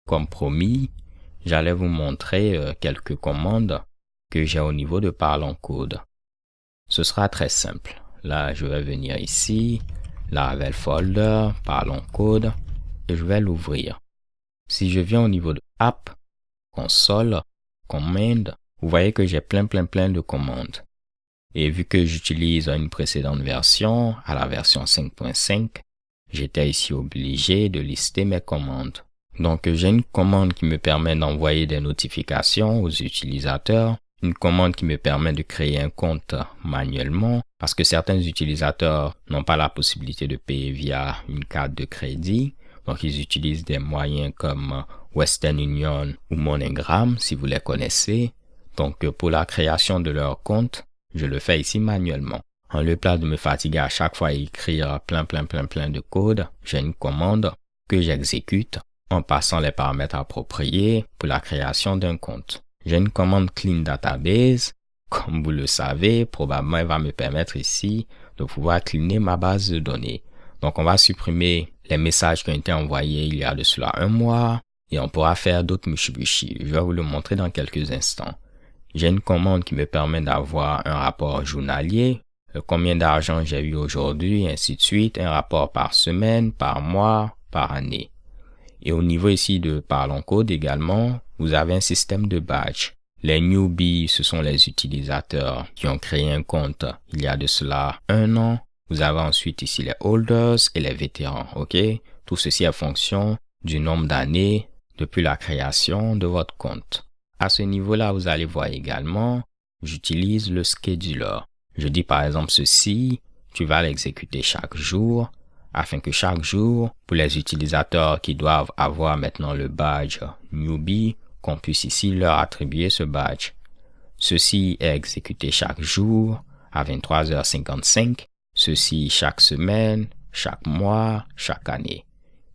comme promis, j'allais vous montrer quelques commandes que j'ai au niveau de Parlons Code. Ce sera très simple. Là, je vais venir ici, Laravel Folder, Parlons Code, et je vais l'ouvrir. Si je viens au niveau de App, Console, Command, vous voyez que j'ai plein de commandes. Et vu que j'utilise une précédente version, à la version 5.5, j'étais ici obligé de lister mes commandes. Donc, j'ai une commande qui me permet d'envoyer des notifications aux utilisateurs, une commande qui me permet de créer un compte manuellement, parce que certains utilisateurs n'ont pas la possibilité de payer via une carte de crédit. Donc, ils utilisent des moyens comme Western Union ou MoneyGram, si vous les connaissez. Donc, pour la création de leur compte, je le fais ici manuellement. En lieu de me fatiguer à chaque fois à écrire plein de code, j'ai une commande que j'exécute en passant les paramètres appropriés pour la création d'un compte. J'ai une commande Clean Database. Comme vous le savez, probablement elle va me permettre ici de pouvoir cleaner ma base de données. Donc, on va supprimer les messages qui ont été envoyés il y a de cela un mois et on pourra faire d'autres mushibushi. Je vais vous le montrer dans quelques instants. J'ai une commande qui me permet d'avoir un rapport journalier, combien d'argent j'ai eu aujourd'hui, ainsi de suite, un rapport par semaine, par mois, par année. Et au niveau ici de Parlons Code également, vous avez un système de badge. Les newbies, ce sont les utilisateurs qui ont créé un compte il y a de cela un an. Vous avez ensuite ici les holders et les vétérans, ok? Tout ceci est en fonction du nombre d'années depuis la création de votre compte. À ce niveau-là, vous allez voir également, j'utilise le scheduler. Je dis par exemple ceci, tu vas l'exécuter chaque jour, afin que chaque jour, pour les utilisateurs qui doivent avoir maintenant le badge newbie, qu'on puisse ici leur attribuer ce badge. Ceci est exécuté chaque jour à 23h55, ceci chaque semaine, chaque mois, chaque année,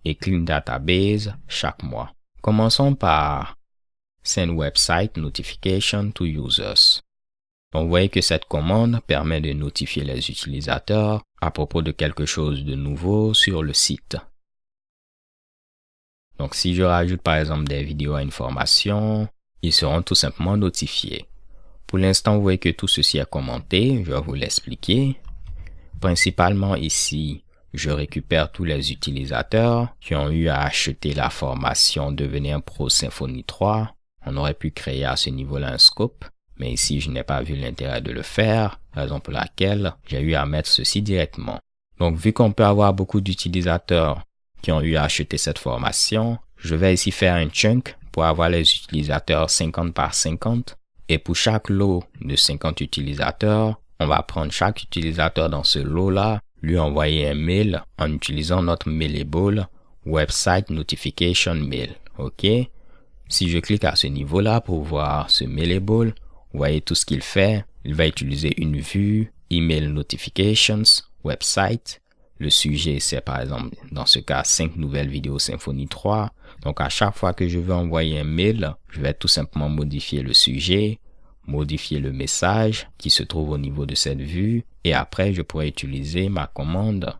et Clean Database chaque mois. Commençons par Send Website Notification to Users. Donc, vous voyez que cette commande permet de notifier les utilisateurs à propos de quelque chose de nouveau sur le site. Donc, si je rajoute par exemple des vidéos à une formation, ils seront tout simplement notifiés. Pour l'instant, vous voyez que tout ceci est commenté. Je vais vous l'expliquer. Principalement ici, je récupère tous les utilisateurs qui ont eu à acheter la formation Devenir Pro Symfony 3. On aurait pu créer à ce niveau-là un scope, mais ici, je n'ai pas vu l'intérêt de le faire, raison pour laquelle j'ai eu à mettre ceci directement. Donc, vu qu'on peut avoir beaucoup d'utilisateurs qui ont eu à acheter cette formation, je vais ici faire un chunk pour avoir les utilisateurs 50 par 50. Et pour chaque lot de 50 utilisateurs, on va prendre chaque utilisateur dans ce lot-là, lui envoyer un mail en utilisant notre mailable Website Notification Mail. OK? Si je clique à ce niveau-là pour voir ce mailable, vous voyez tout ce qu'il fait. Il va utiliser une vue, Email Notifications, Website. Le sujet, c'est par exemple, dans ce cas, 5 nouvelles vidéos Symfony 3. Donc, à chaque fois que je veux envoyer un mail, je vais tout simplement modifier le sujet, modifier le message qui se trouve au niveau de cette vue. Et après, je pourrais utiliser ma commande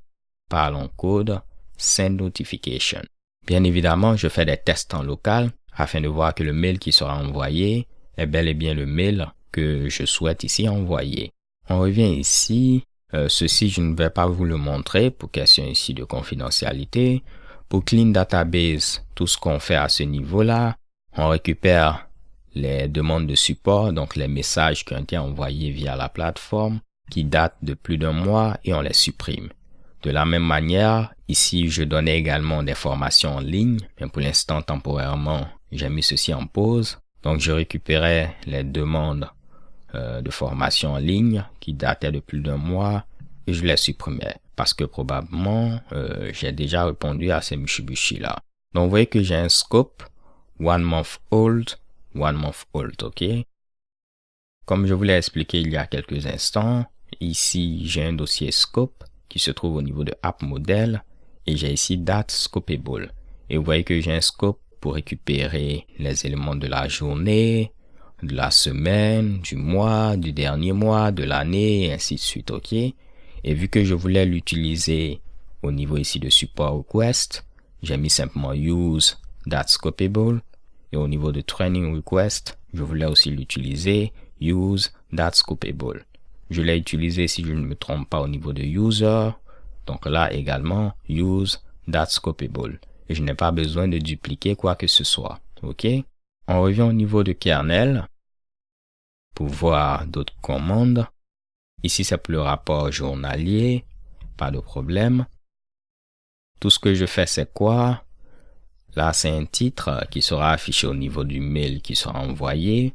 Parlons Code Send Notification. Bien évidemment, je fais des tests en local afin de voir que le mail qui sera envoyé est bel et bien le mail que je souhaite ici envoyer. On revient ici. Ceci, je ne vais pas vous le montrer pour question ici de confidentialité. Pour Clean Database, tout ce qu'on fait à ce niveau-là, on récupère les demandes de support, donc les messages qui ont été envoyés via la plateforme, qui datent de plus d'un mois et on les supprime. De la même manière, ici, je donnais également des formations en ligne, mais pour l'instant, temporairement, j'ai mis ceci en pause. Donc, je récupérais les demandes de formation en ligne qui dataient de plus d'un mois et je les supprimais parce que probablement, j'ai déjà répondu à ces mushibushi là. Donc, vous voyez que j'ai un scope, 1 month old, ok? Comme je vous l'ai expliqué il y a quelques instants, ici, j'ai un dossier scope qui se trouve au niveau de App Model et j'ai ici Date Scopable. Et vous voyez que j'ai un scope pour récupérer les éléments de la journée, de la semaine, du mois, du dernier mois, de l'année, et ainsi de suite, ok? Et vu que je voulais l'utiliser au niveau ici de support request, j'ai mis simplement use that's copyable. Et au niveau de training request, je voulais aussi l'utiliser, use that's copyable. Je l'ai utilisé, si je ne me trompe pas, au niveau de user. Donc là également, use that's copyable. Et je n'ai pas besoin de dupliquer quoi que ce soit. OK? On revient au niveau de kernel pour voir d'autres commandes. Ici, c'est pour le rapport journalier. Pas de problème. Tout ce que je fais, c'est quoi? Là, c'est un titre qui sera affiché au niveau du mail qui sera envoyé.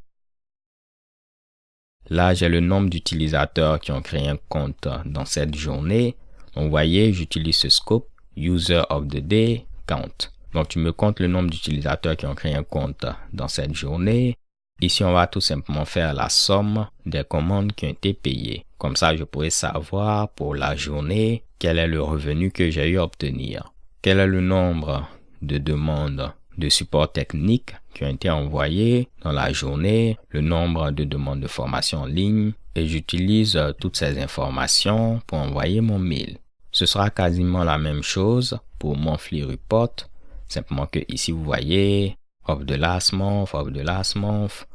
Là, j'ai le nombre d'utilisateurs qui ont créé un compte dans cette journée. Donc, vous voyez, j'utilise ce scope User of the Day Count. Donc, tu me comptes le nombre d'utilisateurs qui ont créé un compte dans cette journée. Ici, on va tout simplement faire la somme des commandes qui ont été payées. Comme ça, je pourrais savoir pour la journée quel est le revenu que j'ai eu à obtenir. Quel est le nombre de demandes de support technique qui ont été envoyées dans la journée, le nombre de demandes de formation en ligne, et j'utilise toutes ces informations pour envoyer mon mail. Ce sera quasiment la même chose pour monthly report, simplement que ici vous voyez of the last month.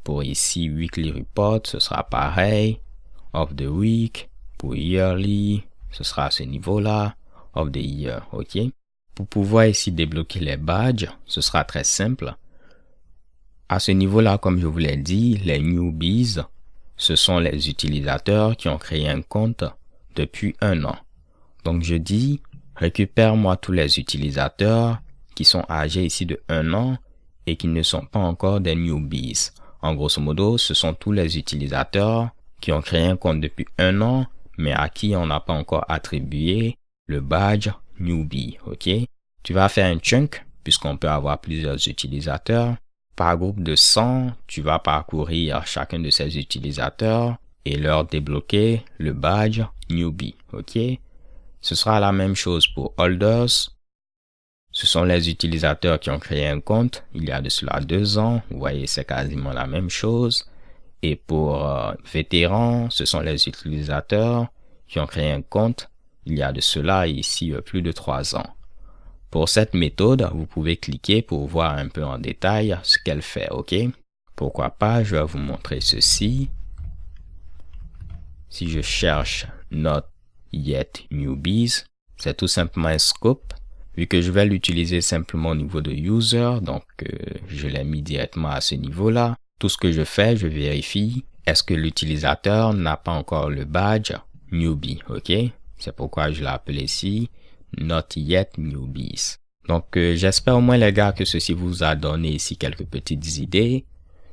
Pour ici weekly report, ce sera pareil. Of the week, pour yearly, ce sera à ce niveau-là. Of the year, ok. Pour pouvoir ici débloquer les badges, ce sera très simple. À ce niveau-là, comme je vous l'ai dit, les newbies, ce sont les utilisateurs qui ont créé un compte depuis 1 an. Donc je dis, récupère-moi tous les utilisateurs qui sont âgés ici de 1 an et qui ne sont pas encore des newbies. En grosso modo, ce sont tous les utilisateurs qui ont créé un compte depuis 1 an, mais à qui on n'a pas encore attribué le badge newbie, ok? Tu vas faire un chunk, puisqu'on peut avoir plusieurs utilisateurs. Par groupe de 100, tu vas parcourir chacun de ces utilisateurs et leur débloquer le badge newbie, ok? Ce sera la même chose pour holders. Ce sont les utilisateurs qui ont créé un compte il y a de cela 2 ans. Vous voyez, c'est quasiment la même chose. Et pour vétérans, ce sont les utilisateurs qui ont créé un compte il y a de cela ici plus de 3 ans. Pour cette méthode, vous pouvez cliquer pour voir un peu en détail ce qu'elle fait, ok? Pourquoi pas, je vais vous montrer ceci. Si je cherche Not Yet Newbies, c'est tout simplement un scope. Vu que je vais l'utiliser simplement au niveau de user, donc je l'ai mis directement à ce niveau-là. Tout ce que je fais, je vérifie, est-ce que l'utilisateur n'a pas encore le badge newbie, ok? C'est pourquoi je l'ai appelé ici Not Yet Newbies. Donc j'espère au moins les gars que ceci vous a donné ici quelques petites idées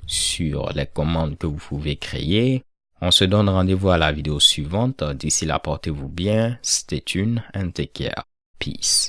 sur les commandes que vous pouvez créer. On se donne rendez-vous à la vidéo suivante. D'ici là, portez-vous bien, stay tuned and take care. Peace.